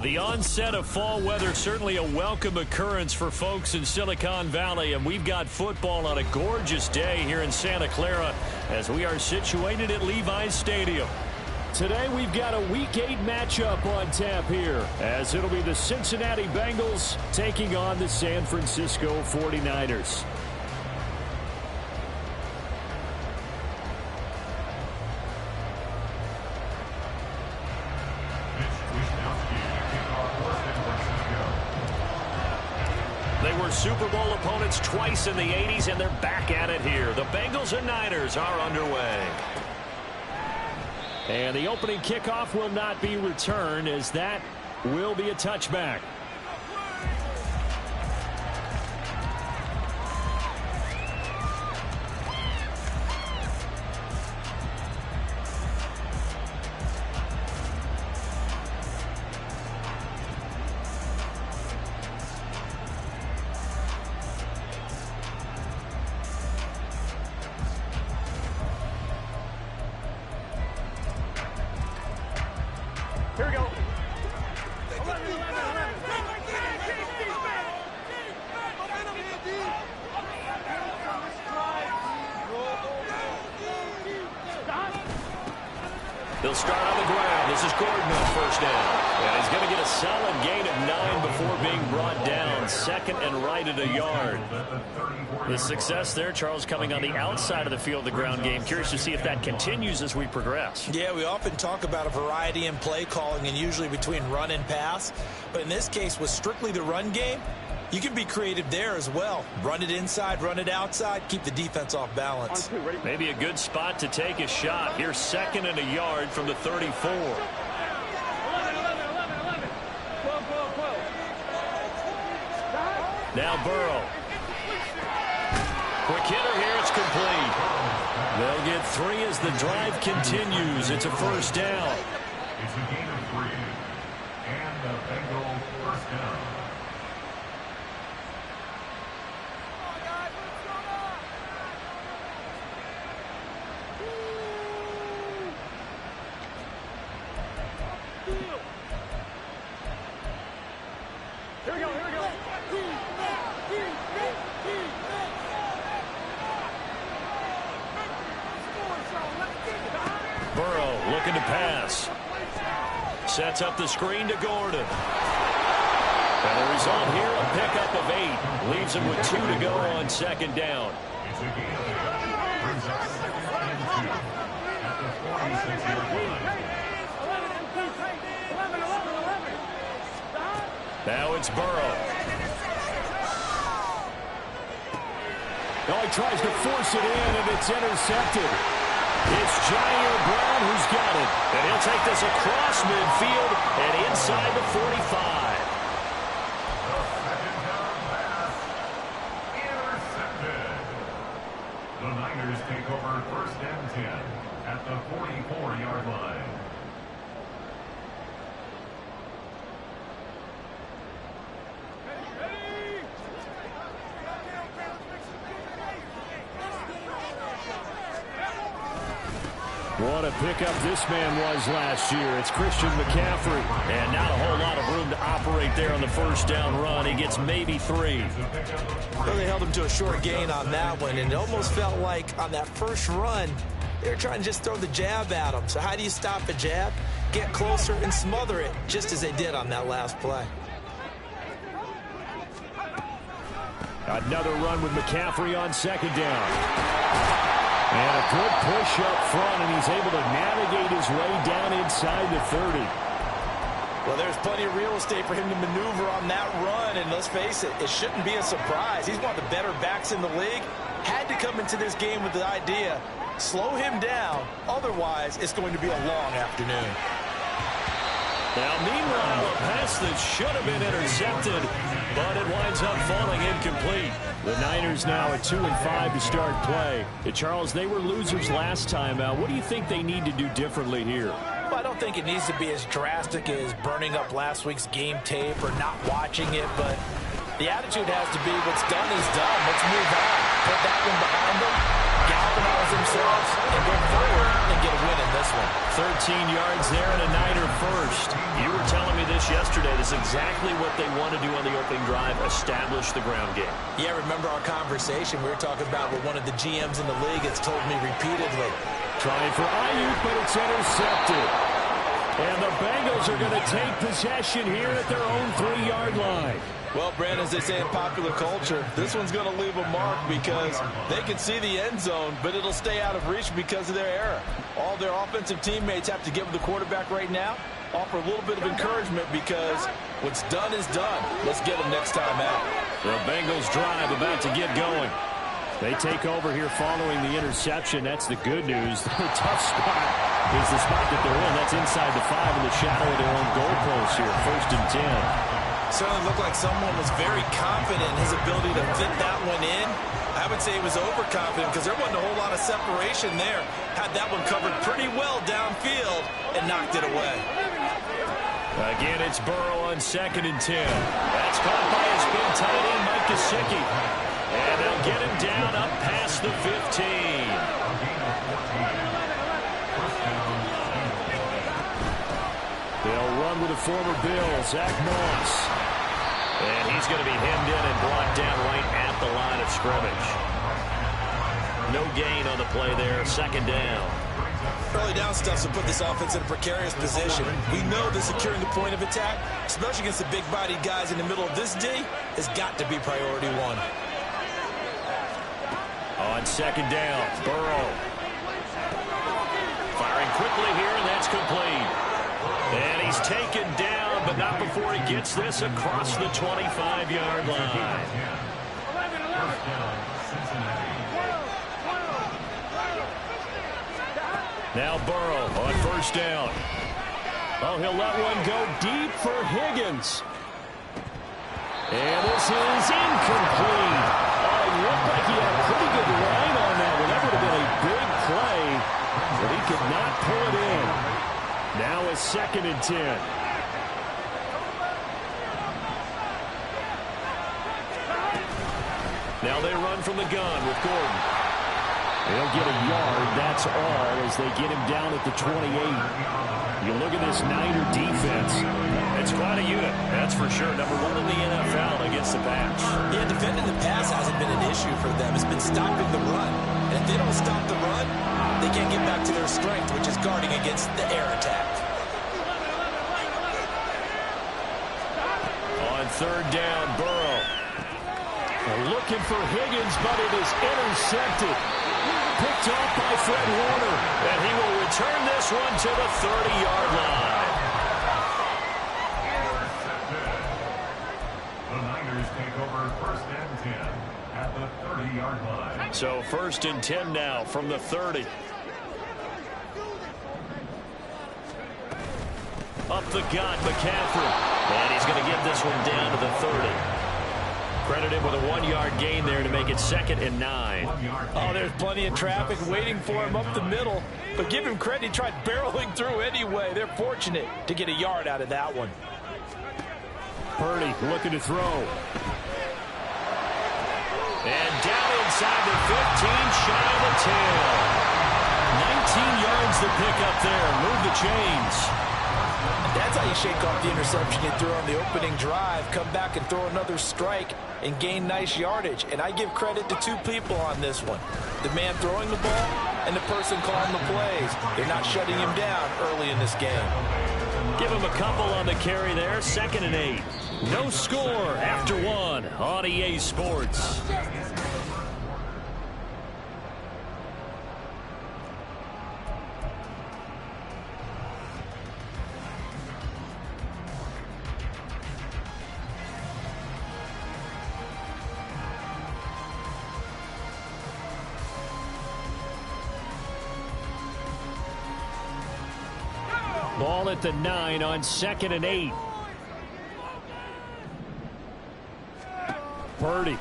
The onset of fall weather, certainly a welcome occurrence for folks in Silicon Valley, and we've got football on a gorgeous day here in Santa Clara as we are situated at Levi's Stadium. Today we've got a Week 8 matchup on tap here, as it'll be the Cincinnati Bengals taking on the San Francisco 49ers. Super Bowl opponents twice in the 80s, and they're back at it here. The Bengals and Niners are underway. And the opening kickoff will not be returned, as that will be a touchback. Here we go. They'll start on the ground. This is Gordon on first down. And he's going to get a solid gain of 9 before being brought down. Second and right at a yard. The success there, Charles, coming on the outside of the field, the ground game. Curious to see if that continues as we progress. Yeah, we often talk about a variety in play calling and usually between run and pass. But in this case, with strictly the run game, you can be creative there as well. Run it inside, run it outside, keep the defense off balance. Maybe a good spot to take a shot. Here's second and a yard from the 34. Now Burrow. Quick hitter here, it's complete. They'll get 3 as the drive continues. It's a first down. It's a gain of 3. And the Bengals first down. Burrow looking to pass. Sets up the screen to Gordon. And the result here, a pickup of 8. Leaves him with 2 to go on second down. It's a gain of 8. Brings up second and 2 at the 46-yard line. Now it's Burrow. Oh, he tries to force it in, and it's intercepted. It's Jair Brown who's got it. And he'll take this across midfield and inside the 45. The second down pass intercepted. The Niners take over first and 10 at the 44-yard line. What a pickup this man was last year. It's Christian McCaffrey. And not a whole lot of room to operate there on the first down run. He gets maybe 3. Well, they held him to a short gain on that one, and it almost felt like on that first run, they were trying to just throw the jab at him. So how do you stop a jab? Get closer and smother it, just as they did on that last play. Another run with McCaffrey on second down. And a good push up front, and he's able to navigate his way down inside the 30. Well, there's plenty of real estate for him to maneuver on that run, and let's face it, it shouldn't be a surprise. He's one of the better backs in the league. Had to come into this game with the idea, slow him down, otherwise it's going to be a long afternoon. Now, meanwhile, a pass that should have been intercepted, but it winds up falling incomplete. The Niners now at 2-5 to start play. Charles, they were losers last time out. What do you think they need to do differently here? Well, I don't think it needs to be as drastic as burning up last week's game tape or not watching it, but the attitude has to be what's done is done. Let's move on. Put that one behind them, galvanize themselves, and go forward and get a win in this one. 13 yards there and a Niner first. You were telling me this this yesterday. This is exactly what they want to do on the opening drive, establish the ground game. Yeah, remember our conversation we were talking about with one of the GMs in the league that's told me repeatedly. Trying for Ayuk, but it's intercepted. And the Bengals are going to take possession here at their own 3-yard line. Well, Brandon, as they say in popular culture, this one's going to leave a mark because they can see the end zone, but it'll stay out of reach because of their error. All their offensive teammates have to give the quarterback right now, offer a little bit of encouragement because what's done is done. Let's get them next time out. The Bengals drive about to get going. They take over here following the interception. That's the good news. The tough spot is the spot that they're in. That's inside the 5 in the shadow of their own goalpost here. 1st and 10. Certainly looked like someone was very confident in his ability to fit that one in. I would say he was overconfident because there wasn't a whole lot of separation there. Had that one covered pretty well downfield and knocked it away. Again, it's Burrow on 2nd and 10. That's caught by his big tight end, Mike Gesicki. And they'll get him down up past the 15. They'll run with the former Bill, Zach Moss. And he's going to be hemmed in and brought down right at the line of scrimmage. No gain on the play there, 2nd down. Early down stuff to put this offense in a precarious position. We know that securing the point of attack, especially against the big-bodied guys in the middle of this D, has got to be priority 1. On 2nd down, Burrow. Firing quickly here, and that's complete. And he's taken down, but not before he gets this across the 25-yard line. Now Burrow on 1st down. Oh, he'll let one go deep for Higgins. And this is incomplete. Oh, it looked like he had a pretty good line on that one. That would have been a big play, but he could not pull it in. Now a 2nd and 10. Now they run from the gun with Gordon. They'll get a yard, that's all, as they get him down at the 28. You look at this Niner defense. It's quite a unit, that's for sure. Number 1 in the NFL against the pass. Yeah, defending the pass hasn't been an issue for them. It's been stopping the run. And if they don't stop the run, they can't get back to their strength, which is guarding against the air attack. On 3rd down, Burrow. Looking for Higgins, but it is intercepted. Picked off by Fred Warner. And he will return this one to the 30-yard line. The Niners take over 1st and 10 at the 30-yard line. So 1st and 10 now from the 30. Up the gut, McCaffrey. And he's going to get this one down to the 30. Credited with a 1-yard gain there to make it 2nd and 9. Oh, there's plenty of traffic waiting for him up the middle. But give him credit, he tried barreling through anyway. They're fortunate to get a yard out of that one. Purdy looking to throw. And down inside the 15, shy of the 10. 19 yards to pick up there. Move the chains. That's how you shake off the interception you threw on the opening drive, come back and throw another strike and gain nice yardage. And I give credit to 2 people on this one. The man throwing the ball and the person calling the plays. They're not shutting him down early in this game. Give him a couple on the carry there, 2nd and 8. No score after 1 on EA Sports. Ball at the 9 on 2nd and 8. Purdy.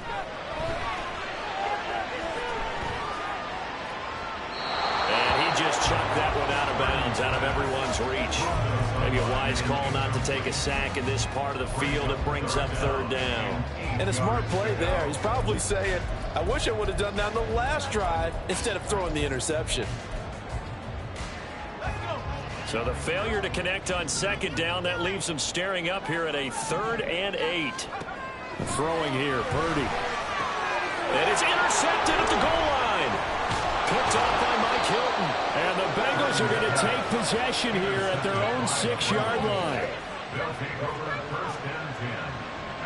And he just chucked that one out of bounds, out of everyone's reach. Maybe a wise call not to take a sack in this part of the field. It brings up 3rd down. And a smart play there. He's probably saying, I wish I would have done that on the last drive instead of throwing the interception. So the failure to connect on second down, that leaves them staring up here at a 3rd and 8. Throwing here, Purdy. And it's intercepted at the goal line. Picked off by Mike Hilton. And the Bengals are going to take possession here at their own 6-yard line. They'll take over 1st and 10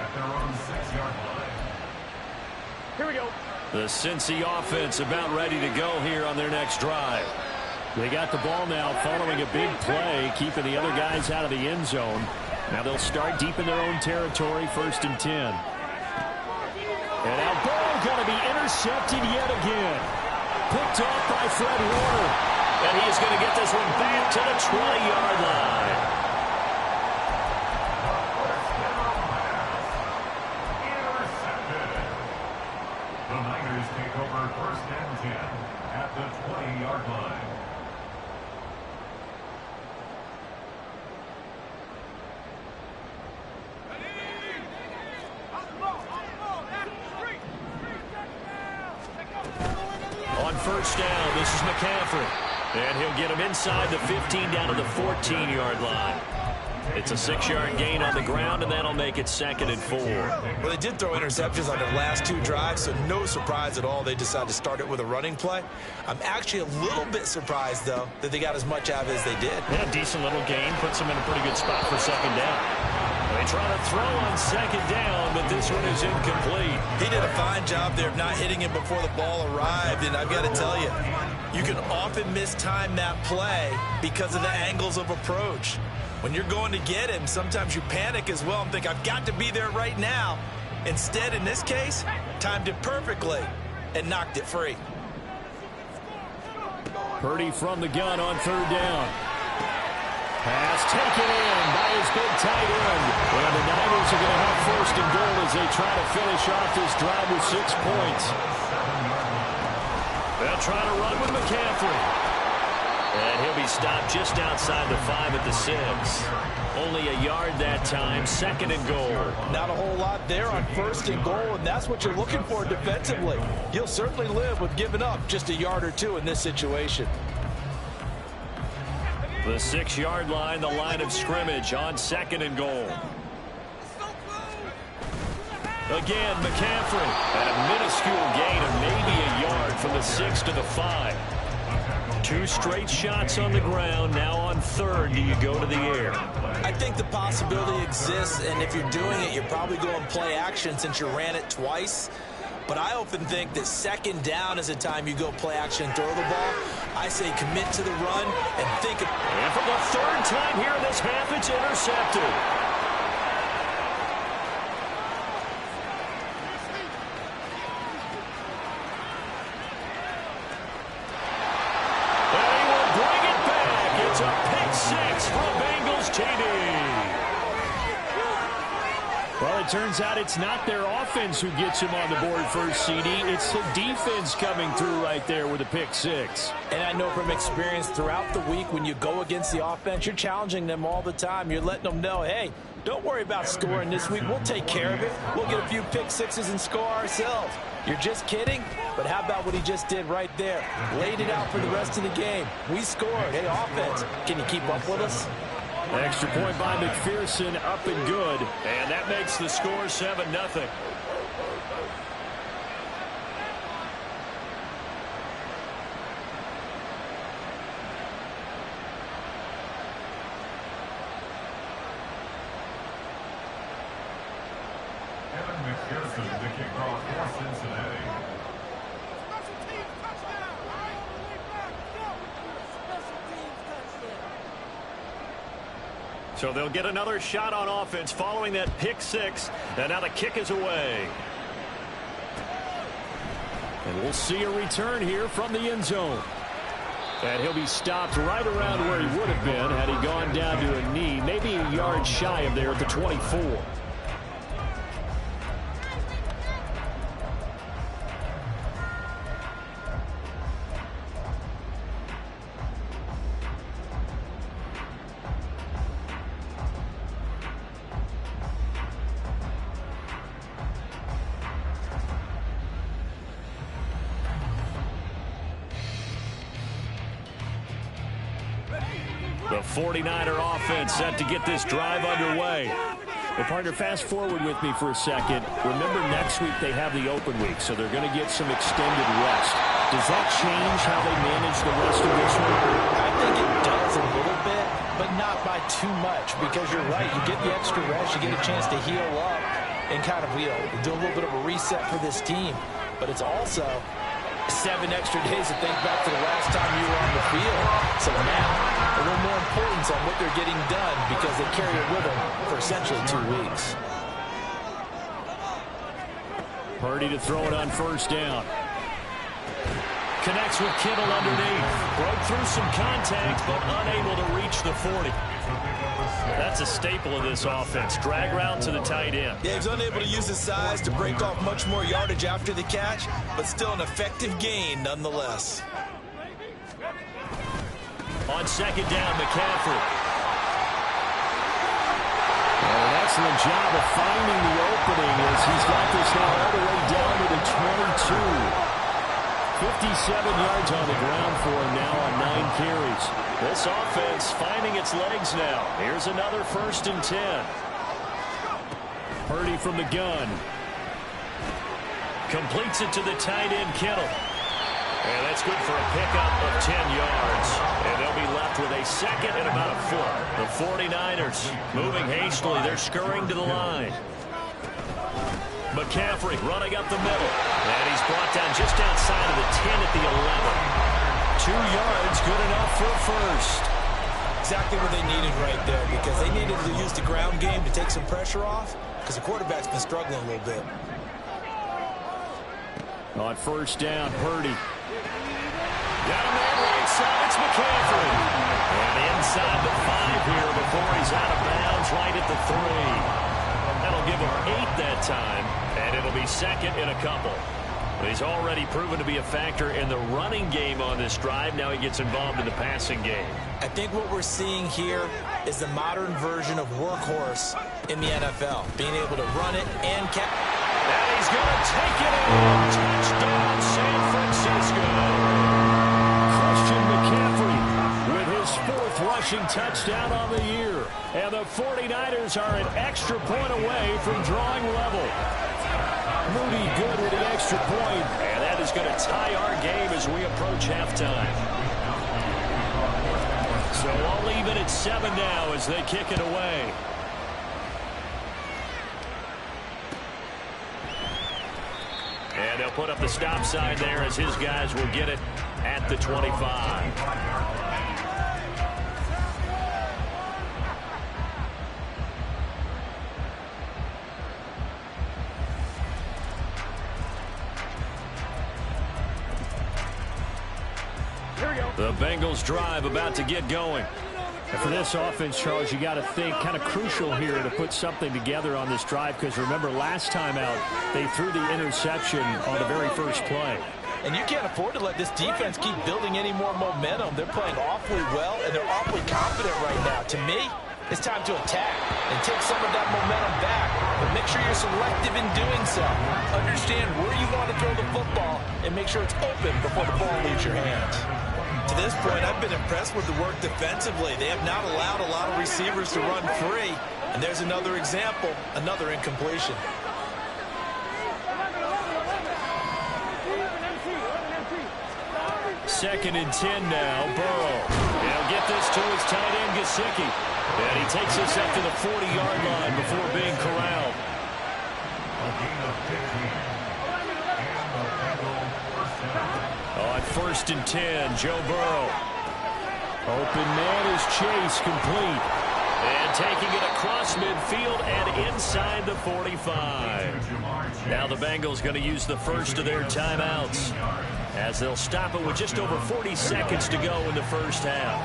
at their own 6-yard line. Here we go. The Cincy offense about ready to go here on their next drive. They got the ball now following a big play, keeping the other guys out of the end zone. Now they'll start deep in their own territory, 1st and 10. And now ball going to be intercepted yet again. Picked off by Fred Warner. And he is going to get this one back to the 20-yard line. Intercepted. The Niners take over 1st and 10 at the 20-yard line. On 1st down, this is McCaffrey. And he'll get him inside the 15 down to the 14-yard line. It's a 6-yard gain on the ground, and that'll make it 2nd and 4. Well, they did throw interceptions on their last 2 drives, so no surprise at all they decided to start it with a running play. I'm actually a little bit surprised, though, that they got as much out of it as they did. Yeah, decent little gain. Puts them in a pretty good spot for 2nd down. They try to throw on 2nd down, but this one is incomplete. He did a fine job there of not hitting him before the ball arrived, and I've got to tell you, you can often mistime that play because of the angles of approach. When you're going to get him, sometimes you panic as well and think, I've got to be there right now. Instead, in this case, timed it perfectly and knocked it free. Purdy from the gun on 3rd down. Pass taken in by his big tight end. And the Niners are going to have 1st and goal as they try to finish off this drive with 6 points. They'll try to run with McCaffrey. And he'll be stopped just outside the 5 at the 6. Only a yard that time, 2nd and goal. Not a whole lot there on 1st and goal, and that's what you're looking for defensively. You'll certainly live with giving up just a yard or 2 in this situation. The 6-yard line, the line of scrimmage on 2nd and goal. Again, McCaffrey at a minuscule gain of maybe a yard from the 6 to the 5. 2 straight shots on the ground. Now on 3rd, do you go to the air? I think the possibility exists, and if you're doing it, you're probably going play action since you ran it twice. But I often think that 2nd down is a time you go play action and throw the ball. I say commit to the run and think of... And for the 3rd time here in this half, it's intercepted. It's a pick 6 from Bengals TD. Well, it turns out it's not their offense who gets him on the board first, CD. It's the defense coming through right there with a pick 6. And I know from experience throughout the week when you go against the offense, you're challenging them all the time. You're letting them know, hey, don't worry about scoring this week. We'll take care of it. We'll get a few pick 6s and score ourselves. You're just kidding? But how about what he just did right there? Laid it out for the rest of the game. We scored. Hey, offense, can you keep up with us? Extra point by McPherson, up and good. And that makes the score 7-0. McPherson, the kickoff for Cincinnati. So they'll get another shot on offense following that pick 6. And now the kick is away. And we'll see a return here from the end zone. And he'll be stopped right around where he would have been had he gone down to a knee, maybe a yard shy of there at the 24. The The 49er offense set to get this drive underway. Well, partner, fast forward with me for a second. Remember, next week they have the open week, so they're going to get some extended rest. Does that change how they manage the rest of this week? I think it does a little bit, but not by too much, because you're right. You get the extra rest, you get a chance to heal up and kind of, do a little bit of a reset for this team. But it's also 7 extra days to think back to the last time you were on the field. So now, a little more importance on what they're getting done because they carry it with them for essentially 2 weeks. Purdy to throw it on first down. Connects with Kittle underneath. Broke through some contact, but unable to reach the 40. That's a staple of this offense. Drag route to the tight end. Yeah, he's unable to use his size to break off much more yardage after the catch, but still an effective gain nonetheless. On second down, McCaffrey. An excellent job of finding the opening as he's got this now all the way down to the 22. 57 yards on the ground for him now on 9 carries. This offense finding its legs now. Here's another 1st and 10. Purdy from the gun. Completes it to the tight end, Kittle. And that's good for a pickup of 10 yards. And they'll be left with a second and about a foot. The 49ers moving hastily. They're scurrying to the line. McCaffrey running up the middle. And he's brought down just outside of the 10 at the 11. 2 yards, good enough for a first. Exactly what they needed right there, because they needed to use the ground game to take some pressure off, because the quarterback's been struggling a little bit. On first down, Purdy. Down there right side, it's McCaffrey. And inside the 5 here before he's out of bounds right at the 3. That'll give him 8 that time, and it'll be second in a couple. But he's already proven to be a factor in the running game on this drive. Now he gets involved in the passing game. I think what we're seeing here is the modern version of workhorse in the NFL, being able to run it and catch. And he's going to take it in. Touchdown, San Francisco. Christian McCaffrey with his 4th rushing touchdown on the year. And the 49ers are an extra point away from drawing level. Moody good with the extra point. And that is going to tie our game as we approach halftime. So I'll leave it at 7 now as they kick it away. And they'll put up the stop sign there as his guys will get it at the 25. The Bengals drive about to get going. And for this offense, Charles, you got to think kind of crucial here to put something together on this drive, because remember last time out they threw the interception on the very first play. And you can't afford to let this defense keep building any more momentum. They're playing awfully well, and they're awfully confident right now. To me, it's time to attack and take some of that momentum back, but make sure you're selective in doing so. Understand where you want to throw the football and make sure it's open before the ball leaves your hands. To this point, I've been impressed with the work defensively. They have not allowed a lot of receivers to run free. And there's another example, another incompletion. Second and 10 now, Burrow. He'll get this to his tight end, Gesicki. And he takes us up to the 40-yard line before being corralled. On 1st and 10, Joe Burrow. Open man is Chase, complete. And taking it across midfield and inside the 45. Now the Bengals going to use the first of their timeouts, as they'll stop it with just over 40 seconds to go in the first half.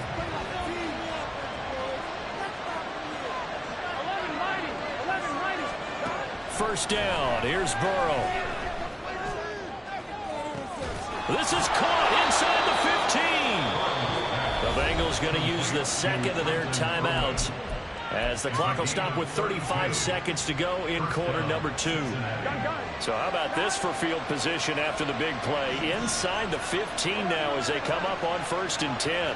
First down, here's Burrow. This is caught inside the 15. The Bengals going to use the second of their timeouts, as the clock will stop with 35 seconds to go in quarter number 2. So how about this for field position after the big play? Inside the 15 now as they come up on 1st and 10.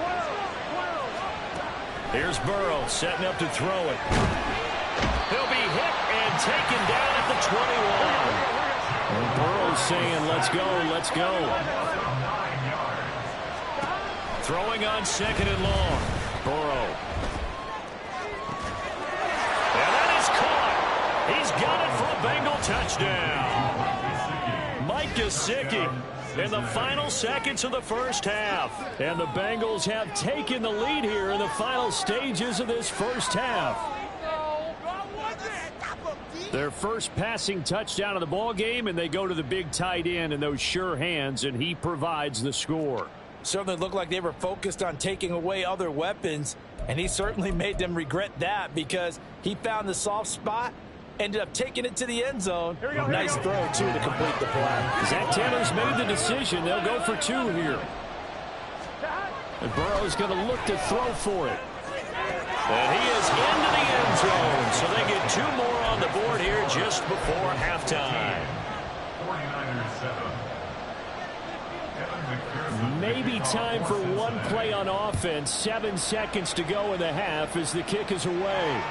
Here's Burrow setting up to throw it. He'll be hit and taken down at the 21. And Burrow's saying, let's go, let's go. Throwing on 2nd and long. Burrow. And that is caught. He's got it for a Bengal touchdown. Mike Gesicki in the final seconds of the first half. And the Bengals have taken the lead here in the final stages of this first half. Their first passing touchdown of the ball game, and they go to the big tight end in those sure hands, and he provides the score. Certainly looked like they were focused on taking away other weapons, and he certainly made them regret that because he found the soft spot, ended up taking it to the end zone. Nice throw, too, to complete the play. Zach Taylor's made the decision. They'll go for 2 here. And Burrow's going to look to throw for it. And he is into the end zone, so they get 2 more on the board here just before halftime. 49ers 7. Maybe time for one play on offense. 7 seconds to go in the half as the kick is away.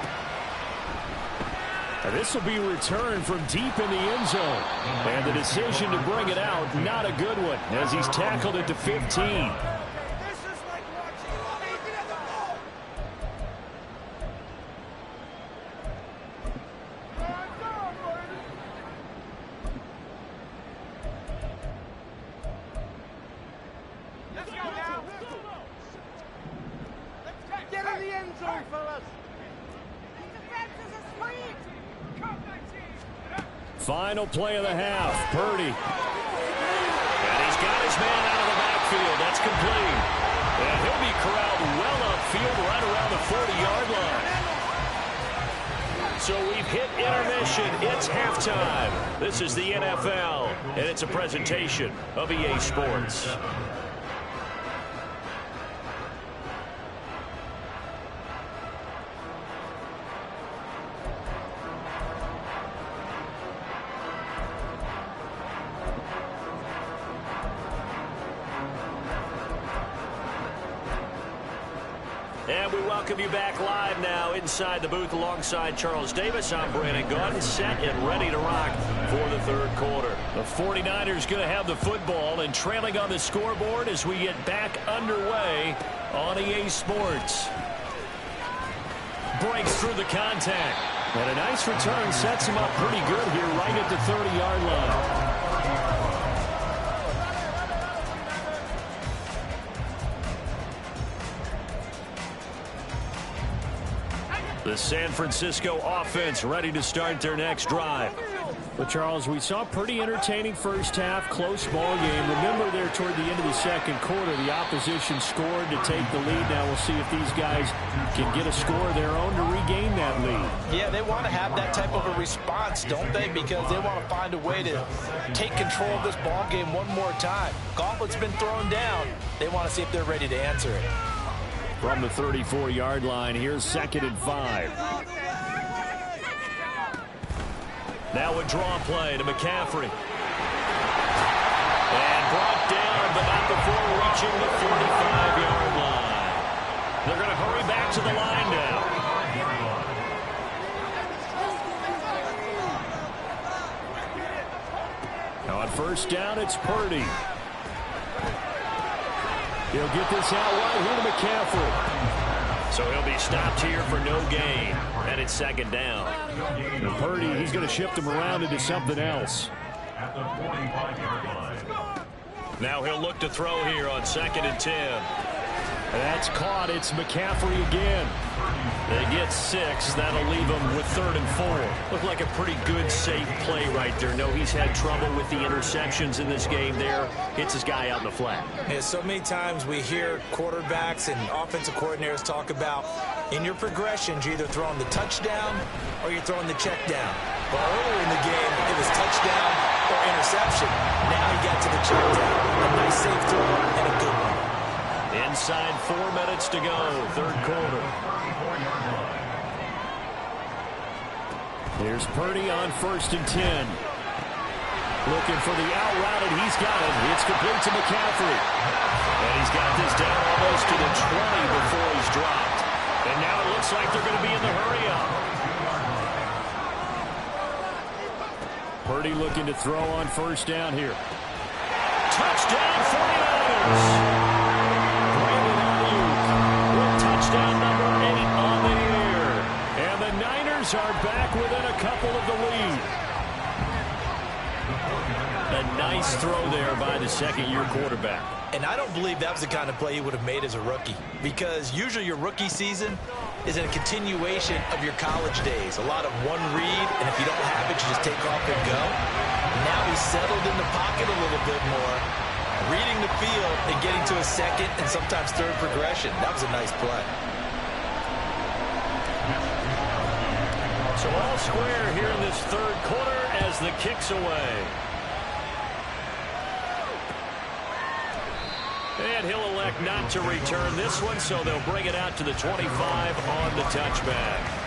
And this will be returned from deep in the end zone. And the decision to bring it out, not a good one, as he's tackled at the 15. Final play of the half. Purdy. And he's got his man out of the backfield. That's complete. And he'll be corralled well upfield right around the 40-yard line. So we've hit intermission. It's halftime. This is the NFL, and it's a presentation of EA Sports. And we welcome you back live now inside the booth alongside Charles Davis. I'm Brandon Gaudin, set and ready to rock for the third quarter. The 49ers going to have the football and trailing on the scoreboard as we get back underway on EA Sports. Breaks through the contact. And a nice return sets him up pretty good here right at the 30-yard line. The San Francisco offense ready to start their next drive. But, Charles, we saw a pretty entertaining first half, close ball game. Remember there toward the end of the second quarter, the opposition scored to take the lead. Now we'll see if these guys can get a score of their own to regain that lead. Yeah, they want to have that type of a response, don't they? Because they want to find a way to take control of this ball game one more time. Gauntlet's been thrown down. They want to see if they're ready to answer it. From the 34-yard line, here's 2nd and 5. Now a draw play to McCaffrey. And brought down, but not before reaching the 45-yard line. They're going to hurry back to the line now. Now on first down, it's Purdy. He'll get this out right here to McCaffrey. So he'll be stopped here for no gain. And it's 2nd down. And Purdy, he's going to shift him around into something else. At the 45-yard line. Now he'll look to throw here on 2nd and 10. And that's caught. It's McCaffrey again. They get 6. That'll leave them with 3rd and 4. Looked like a pretty good, safe play right there. No, he's had trouble with the interceptions in this game there. Hits his guy out in the flat. Yeah, so many times we hear quarterbacks and offensive coordinators talk about in your progressions, you're either throwing the touchdown or you're throwing the check down. But earlier in the game, it was touchdown or interception. Now he got to the check down. A nice safe throw and a good one. Inside 4 minutes to go, third quarter. Here's Purdy on 1st and 10. Looking for the out route, and he's got it. It's complete to McCaffrey. And he's got this down almost to the 20 before he's dropped. And now it looks like they're going to be in the hurry-up. Purdy looking to throw on first down here. Touchdown 49ers. Brandon Ayuk with touchdown number 8 on the year. And the Niners are back within a couple of the lead. A nice throw there by the second-year quarterback. And I don't believe that was the kind of play he would have made as a rookie, because usually your rookie season is a continuation of your college days. A lot of one read, and if you don't have it, you just take off and go. Now he's settled in the pocket a little bit more, reading the field and getting to a second and sometimes third progression. That was a nice play. So all square here in this third quarter as the kick's away. And he'll elect not to return this one, so they'll bring it out to the 25 on the touchback.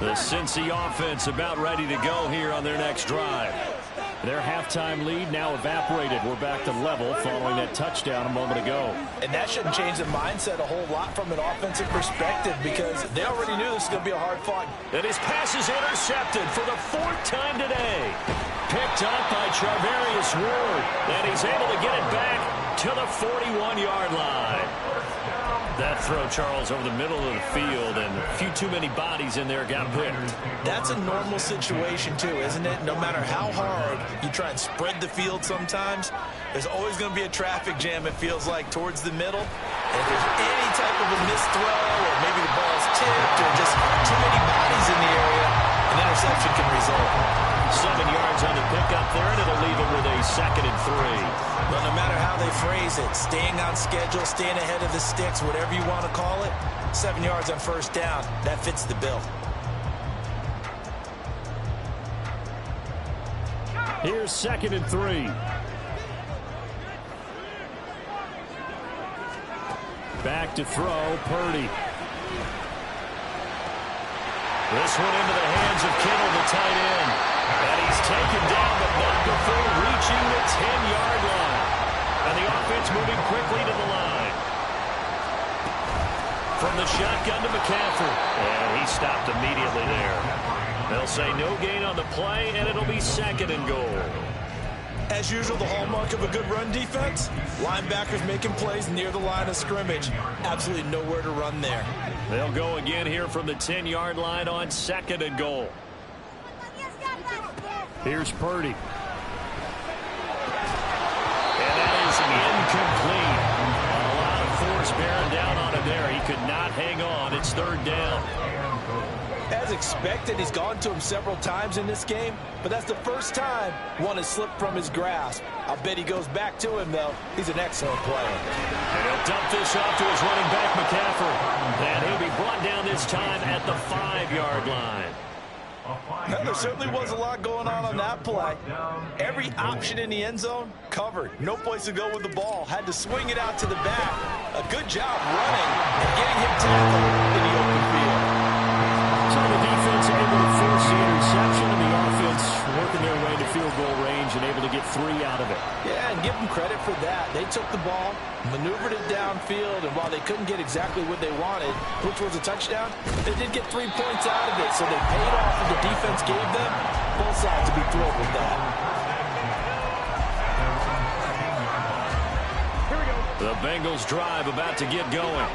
The Cincy offense about ready to go here on their next drive. Their halftime lead now evaporated. We're back to level following that touchdown a moment ago. And that shouldn't change the mindset a whole lot from an offensive perspective, because they already knew this was going to be a hard fought. And his pass is intercepted for the 4th time today. Picked up by Charvarius Ward. And he's able to get it back to the 41-yard line. That throw, Charles, over the middle of the field, and a few too many bodies in there got picked. That's a normal situation, too, isn't it? No matter how hard you try and spread the field sometimes, there's always going to be a traffic jam, it feels like, towards the middle. And if there's any type of a missed throw, or maybe the ball's tipped, or just too many bodies in the area, an interception can result. 7 yards on the pickup there, and it'll leave him with a 2nd and 3. Well, no matter how they phrase it, staying on schedule, staying ahead of the sticks, whatever you want to call it, 7 yards on first down, that fits the bill. Here's 2nd and 3. Back to throw, Purdy. This one into the hands of Kittle, the tight end. And he's taken down, but not before reaching the 10-yard line. And the offense moving quickly to the line. From the shotgun to McCaffrey. And he stopped immediately there. They'll say no gain on the play, and it'll be 2nd and goal. As usual, the hallmark of a good run defense, linebackers making plays near the line of scrimmage. Absolutely nowhere to run there. They'll go again here from the 10-yard line on 2nd and goal. Here's Purdy. And that is incomplete. A lot of force bearing down on him there. He could not hang on. It's 3rd down. As expected, he's gone to him several times in this game, but that's the first time one has slipped from his grasp. I'll bet he goes back to him, though. He's an excellent player. And he'll dump this off to his running back, McCaffrey. And he'll be brought down this time at the 5-yard line. Well, there certainly was a lot going on that play. Every option in the end zone covered. No place to go with the ball. Had to swing it out to the back. A good job running and getting him tackled in the open field. So the defense able to force the interception, and the offense working their way to field goal range and able to get 3 out of it. Yeah, and give them credit for that. They took the ball, maneuvered it downfield, and while they couldn't get exactly what they wanted, which was a touchdown, they did get 3 points out of it, so they paid off what the defense gave them. Both sides to be thrilled with that. The Bengals drive about to get going.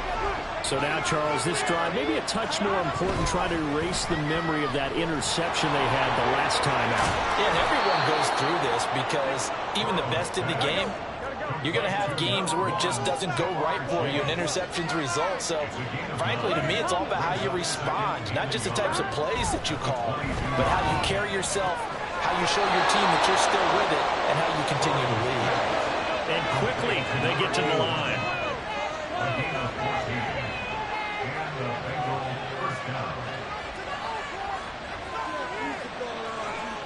So now, Charles, this drive maybe a touch more important, trying to erase the memory of that interception they had the last time out. Yeah, and everyone goes through this, because even the best in the game, you're going to have games where it just doesn't go right for you, and interceptions result. So, frankly, to me, it's all about how you respond, not just the types of plays that you call, but how you carry yourself, how you show your team that you're still with it, and how you continue to lead. And quickly, they get to the line.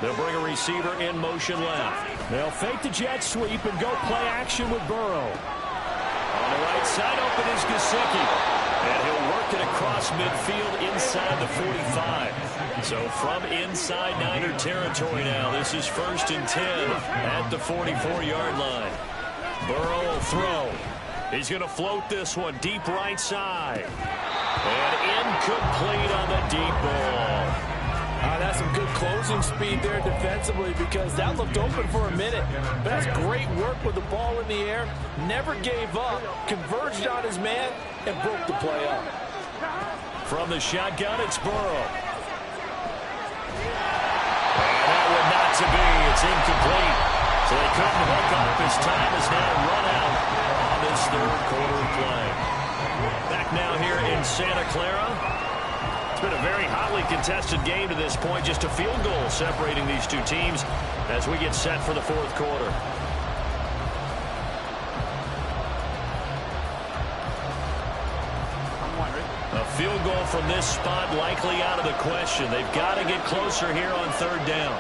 They'll bring a receiver in motion left. They'll fake the jet sweep and go play action with Burrow. On the right side, open is Gesicki. And he'll work it across midfield inside the 45. So from inside Niner territory now, this is 1st and 10 at the 44-yard line. Burrow will throw. He's going to float this one deep right side. And incomplete on the deep ball. That's some good closing speed there defensively because that looked open for a minute. But that's great work with the ball in the air. Never gave up, converged on his man, and broke the play up. From the shotgun, it's Burrow. And that one not to be. It's incomplete. So they couldn't hook up. His time is now run out on this third quarter play. Back now here in Santa Clara. It's been a very hotly contested game to this point. Just a field goal separating these two teams as we get set for the fourth quarter. A field goal from this spot likely out of the question. They've got to get closer here on third down.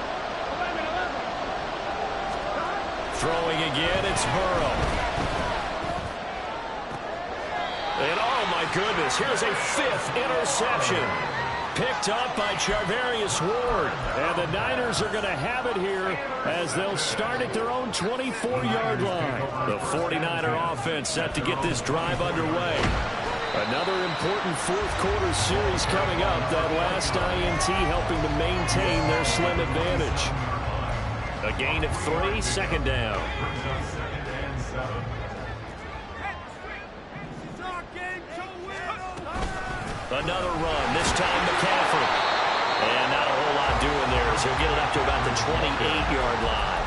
Throwing again, it's Burrow. And oh my goodness, here's a 5th interception. Picked up by Charvarius Ward. And the Niners are going to have it here as they'll start at their own 24-yard line. The 49er offense set to get this drive underway. Another important fourth quarter series coming up. That last INT helping to maintain their slim advantage. A gain of 3, 2nd down. Another run, this time McCaffrey. And not a whole lot doing there as he'll get it up to about the 28-yard line.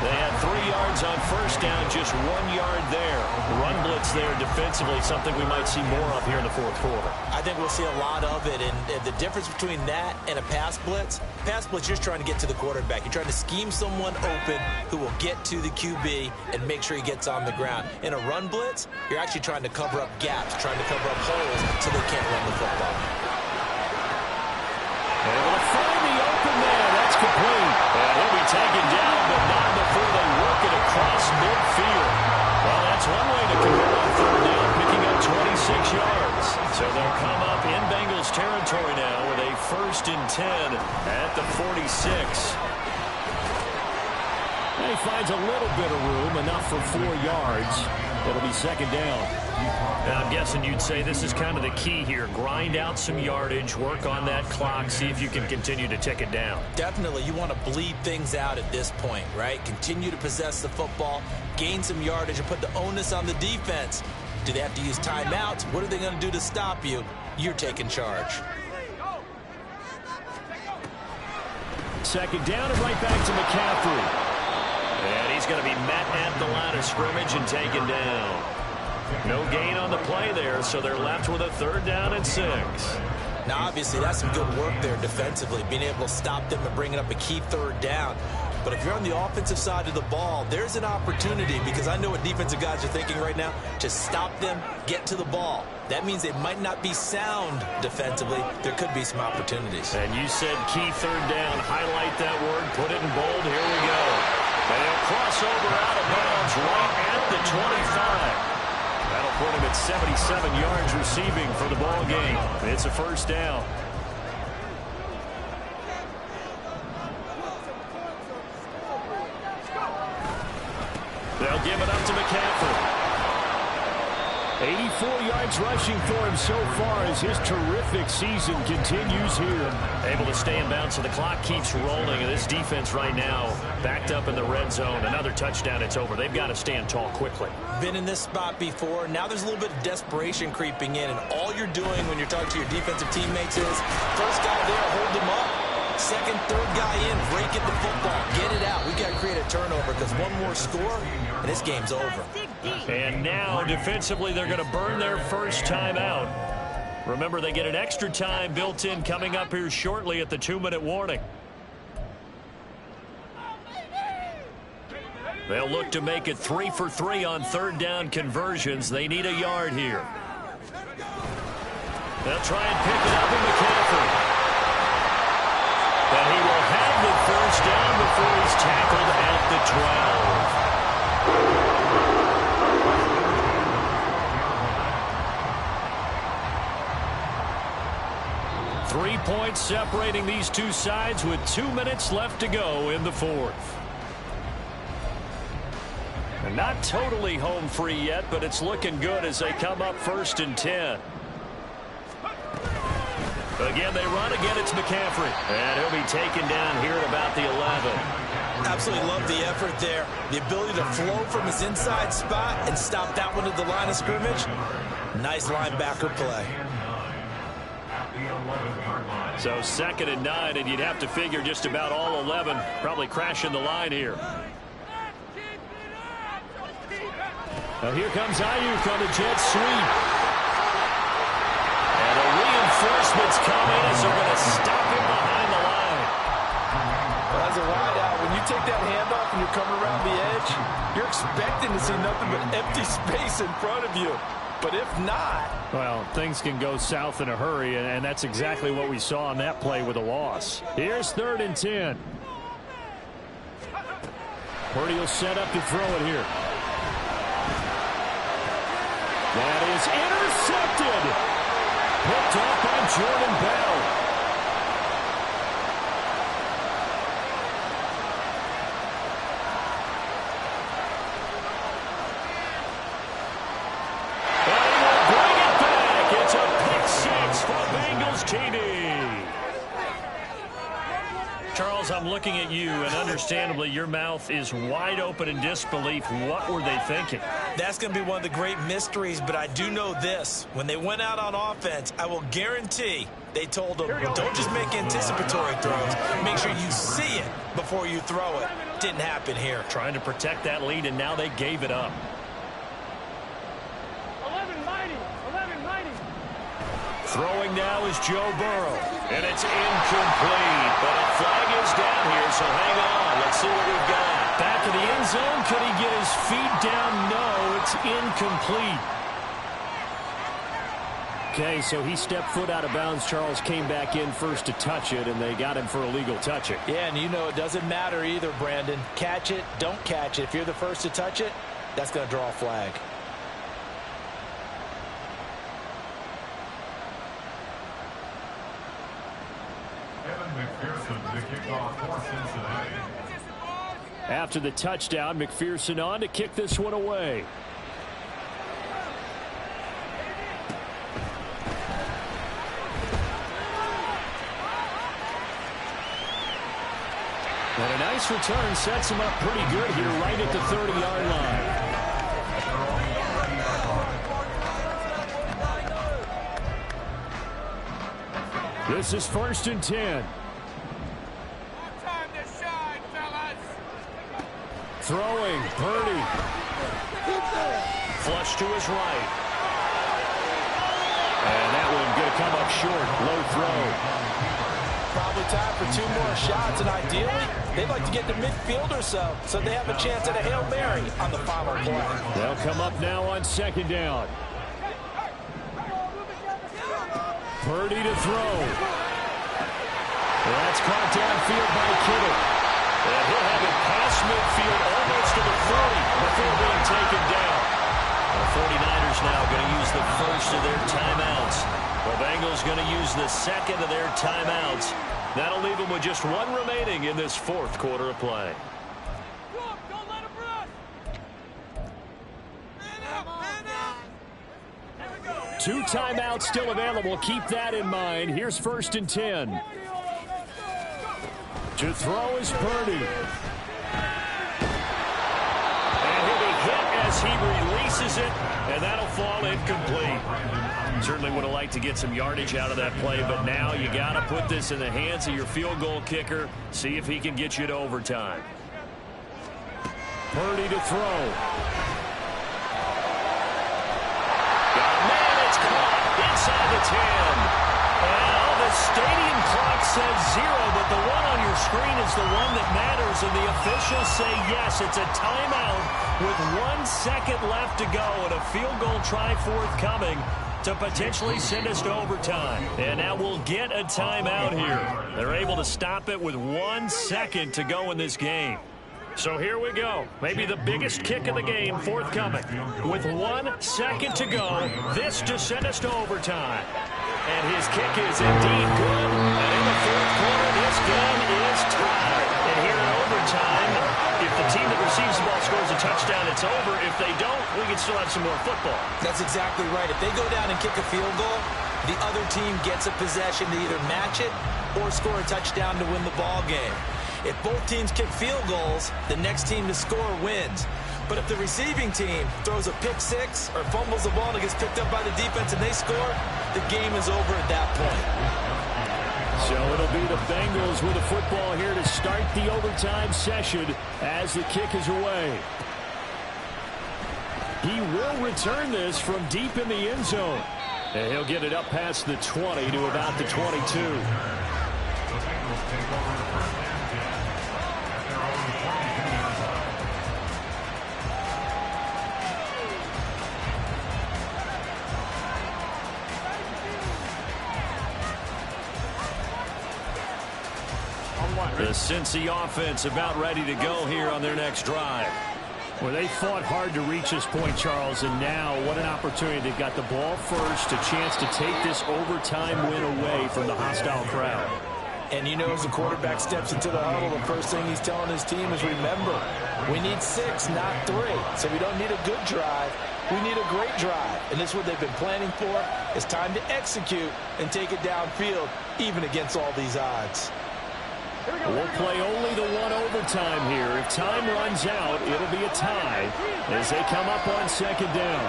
They had 3 yards on first down, just 1 yard there. Run blitz there defensively, something we might see more of here in the fourth quarter. I think we'll see a lot of it, and the difference between that and a pass blitz, you're just trying to get to the quarterback. You're trying to scheme someone open who will get to the QB and make sure he gets on the ground. In a run blitz, you're actually trying to cover up gaps, trying to cover up holes so they can't run the football. Able to find the open man. That's complete. And he'll be taken down, but not before they work it across midfield. Well, that's one way to convert on third down, picking up 26 yards. So they'll come up in Bengals territory now with a 1st and 10 at the 46. And he finds a little bit of room, enough for 4 yards. It'll be 2nd down. Now, I'm guessing you'd say this is kind of the key here. Grind out some yardage, work on that clock, see if you can continue to tick it down. Definitely, you want to bleed things out at this point, right? Continue to possess the football, gain some yardage, and put the onus on the defense. Do they have to use timeouts? What are they going to do to stop you? You're taking charge. 2nd down and right back to McCaffrey. And he's going to be met at the line of scrimmage and taken down. No gain on the play there, so they're left with a 3rd down and 6. Now, obviously, that's some good work there defensively, being able to stop them and bringing up a key 3rd down. But if you're on the offensive side of the ball, there's an opportunity, because I know what defensive guys are thinking right now, to stop them, get to the ball. That means they might not be sound defensively. There could be some opportunities. And you said key 3rd down. Highlight that word. Put it in bold. Here we go. And he'll cross over out of bounds right at the 25. That'll put him at 77 yards receiving for the ball game. It's a 1st down. They'll give it up to McCaffrey. 84 yards rushing for him so far as his terrific season continues here. Able to stay in bounds, so the clock keeps rolling. And this defense right now backed up in the red zone. Another touchdown, it's over. They've got to stand tall quickly. Been in this spot before. Now there's a little bit of desperation creeping in. And all you're doing when you're talking to your defensive teammates is, first guy there, hold him up. 2nd, 3rd guy in, break it the football. Get it out. We've got to create a turnover because one more score, and this game's over. And now, defensively, they're going to burn their first time out. Remember, they get an extra time built in coming up here shortly at the 2-minute warning. They'll look to make it 3 for 3 on 3rd down conversions. They need a yard here. They'll try and pick it up in McCaffrey. And he will have the first points separating these two sides with 2 minutes left to go in the fourth. And not totally home free yet, but it's looking good as they come up 1st and 10. Again, they run. Again, it's McCaffrey. And he'll be taken down here at about the 11. Absolutely love the effort there. The ability to flow from his inside spot and stop that one at the line of scrimmage. Nice linebacker play. So 2nd and 9, and you'd have to figure just about all 11 probably crashing the line here. Now here comes Ayuk on the jet sweep. And the reinforcements come in as they're going to stop him behind the line. Well, as a wideout, when you take that handoff and you're coming around the edge, you're expecting to see nothing but empty space in front of you. But if not... Well, things can go south in a hurry, and that's exactly what we saw on that play with a loss. Here's 3rd and 10. Purdy will set up to throw it here. That is intercepted. Picked off by Jordan Bell. And he will bring it back. It's a pick six for Bengals TD. Charles, I'm looking at you, and understandably, your mouth is wide open in disbelief. What were they thinking? That's going to be one of the great mysteries, but I do know this. When they went out on offense, I will guarantee they told them, don't just make anticipatory throws. Make sure you see it before you throw it. Didn't happen here. Trying to protect that lead, and now they gave it up. 11 mighty. Throwing now is Joe Burrow, and it's incomplete. But a flag is down here, so hang on. Let's see what we've got. Back of the end zone. Could he get his feet down? No, it's incomplete. Okay, so he stepped foot out of bounds. Charles came back in first to touch it, and they got him for illegal touching. Yeah, and you know it doesn't matter either, Brandon. Catch it, don't catch it. If you're the first to touch it, that's going to draw a flag. After the touchdown, McPherson on to kick this one away. And a nice return sets him up pretty good here right at the 30-yard line. This is 1st and 10. Throwing, Purdy. Flush to his right. And that one going to come up short. Low throw. Probably time for 2 more shots, and ideally, they'd like to get to midfield or so they have a chance at a Hail Mary on the final play. They'll come up now on 2nd down. Purdy to throw. That's caught downfield by Kittle. And he'll have it past midfield almost to the 30 before being taken down. The 49ers now going to use the first of their timeouts. The Bengals going to use the second of their timeouts. That'll leave them with just 1 remaining in this 4th quarter of play. Don't let him run. 2 timeouts still available. Keep that in mind. Here's 1st and 10. To throw is Purdy. And he'll be hit as he releases it, and that'll fall incomplete. Certainly would have liked to get some yardage out of that play, but now you got to put this in the hands of your field goal kicker. See if he can get you to overtime. Purdy to throw. Got a man, it's caught inside the 10. Well, the stadium clock says 0, but the one on your screen is the one that matters, and the officials say yes, it's a timeout with 1 second left to go and a field goal try forthcoming to potentially send us to overtime. And now we'll get a timeout here. They're able to stop it with 1 second to go in this game. So here we go. Maybe the biggest kick of the game forthcoming. With 1 second to go, this to send us to overtime. And his kick is indeed good. And in the fourth quarter, this game is tied. And here in overtime, if the team that receives the ball scores a touchdown, it's over. If they don't, we can still have some more football. That's exactly right. If they go down and kick a field goal, the other team gets a possession to either match it or score a touchdown to win the ball game. If both teams kick field goals, the next team to score wins. But if the receiving team throws a pick six or fumbles the ball and it gets picked up by the defense and they score, the game is over at that point. So it'll be the Bengals with the football here to start the overtime session as the kick is away. He will return this from deep in the end zone. And he'll get it up past the 20 to about the 22. The Bengals take over the first and 10 at their own 22-yard line. The Cincy offense about ready to go here on their next drive. Well, they fought hard to reach this point, Charles, and now what an opportunity. They've got the ball first, a chance to take this overtime win away from the hostile crowd. And you know, as the quarterback steps into the huddle, the first thing he's telling his team is, remember, we need 6, not 3. So we don't need a good drive. We need a great drive. And this is what they've been planning for. It's time to execute and take it downfield, even against all these odds. We'll play only the one overtime here. If time runs out, it'll be a tie as they come up on second down.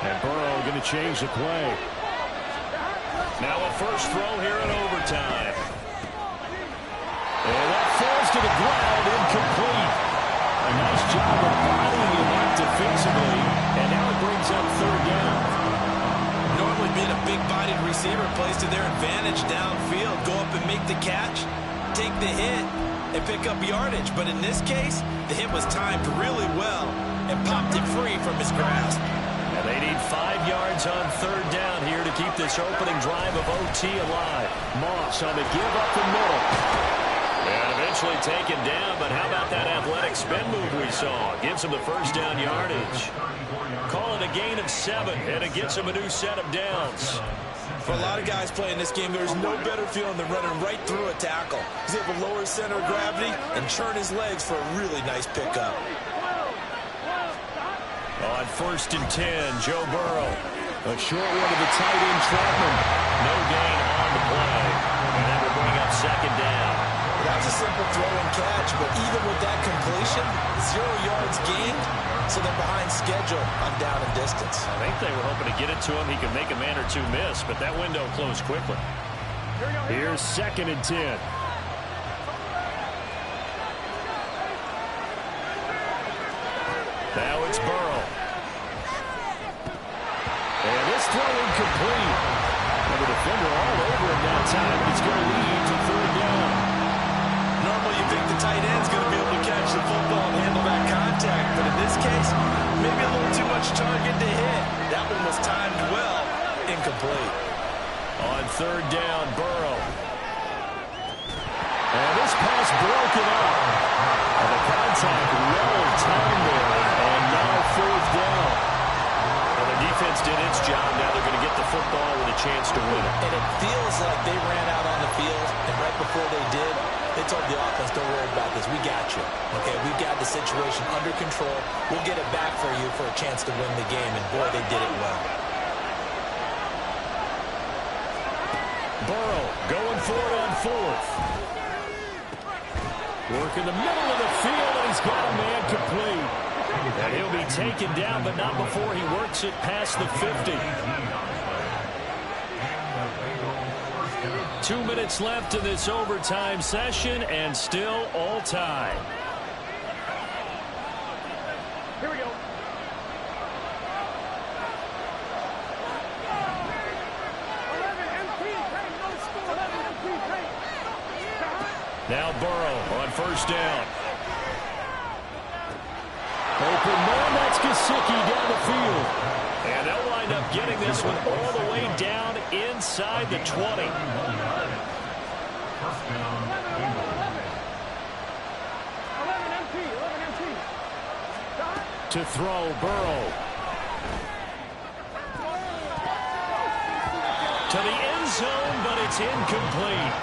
And Burrow going to change the play. Now a first throw here in overtime. And that falls to the ground, incomplete. A nice job of bodying him up defensively. And now it brings up third down. Normally being a big-bodied receiver plays to their advantage downfield. Go up and make the catch, take the hit, and pick up yardage. But in this case, the hit was timed really well and popped it free from his grasp. And they need 5 yards on third down here to keep this opening drive of OT alive. Moss on the give up the middle. And eventually taken down, but how about that athletic spin move we saw? Gives him the first down yardage. Call it a gain of 7, and it gets him a new set of downs. For a lot of guys playing this game, there's no better feeling than running right through a tackle. He's able to lower his center of gravity and churn his legs for a really nice pickup. On first and 10, Joe Burrow. A short one to the tight end, Trotman. No gain on the play. And that will bring up second down. That was a simple throw and catch, but even with that completion, 0 yards gained, so they're behind schedule on down and distance. I think they were hoping to get it to him. He could make a man or two miss, but that window closed quickly. Here's second and 10. Now it's Burrow. And this throw incomplete. And the defender all over him that time. It's going to lead to third down. Normally you think the tight end's going to be able to catch the football and handle that contact, but in this case, maybe a little too much target to hit. That one was timed well, incomplete. On third down, Burrow. And this pass broken up. And the contact well timed there. And now fourth down. Well, the defense did its job. Now they're going to get the football with a chance to win it. And it feels like they ran out on the field, and right before they did, they told the offense, don't worry about this. We got you. Okay, we've got the situation under control. We'll get it back for you for a chance to win the game. And, boy, they did it well. Burrow going for it on fourth. Work in the middle of the field, and he's got a man complete. And he'll be taken down, but not before he works it past the 50. 2 minutes left in this overtime session, and still all tied. Here we go. Now Burrow on first down. Open man, that's Gesicki down the field. And they'll wind up getting this one all the way down inside the 20. First down, To throw, Burrow. To the end it's incomplete.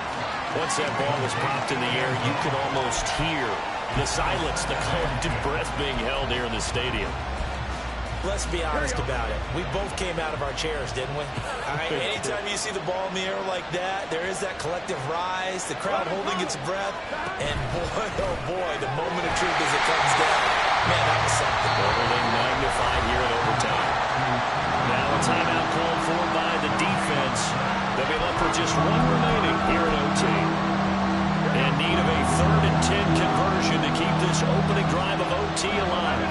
Once that ball was popped in the air, you could almost hear the silence, the collective breath being held here in the stadium. Let's be honest about it. We both came out of our chairs, didn't we? All right, anytime you see the ball in the air like that, there is that collective rise, the crowd holding its breath, and boy, oh boy, the moment of truth as it comes down. Man, that was something. Everything magnified here in overtime. Now a timeout called for by the defense. They'll be left with just one remaining here in OT. In need of a 3rd and 10 conversion to keep this opening drive of OT alive.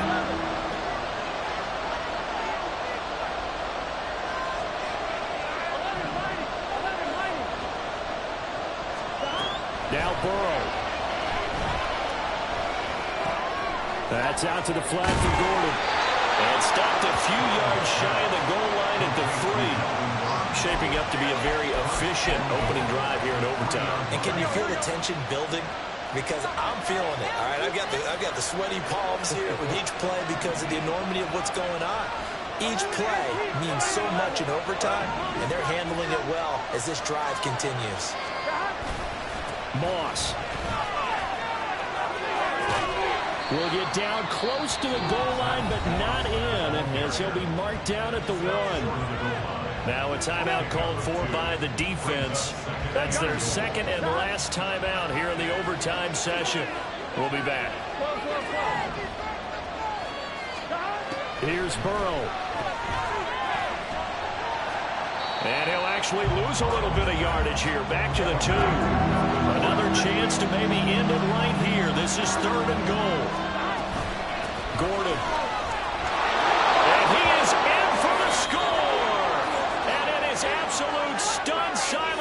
Now Burrow. That's out to the flat for Gordon. And stopped a few yards shy of the goal line at the 3. Shaping up to be a very efficient opening drive here in overtime. And can you feel the tension building? Because I'm feeling it. All right, I've got the sweaty palms here with each play because of the enormity of what's going on. Each play means so much in overtime, and they're handling it well as this drive continues. Moss will get down close to the goal line, but not in, as he'll be marked down at the 1. Now a timeout called for by the defense. That's their 2nd and last timeout here in the overtime session. We'll be back. Here's Burrow. And he'll actually lose a little bit of yardage here. Back to the 2. Another chance to maybe end it right here. This is 3rd and goal. Gordon. And he is in for the score. And it is absolute stun silence.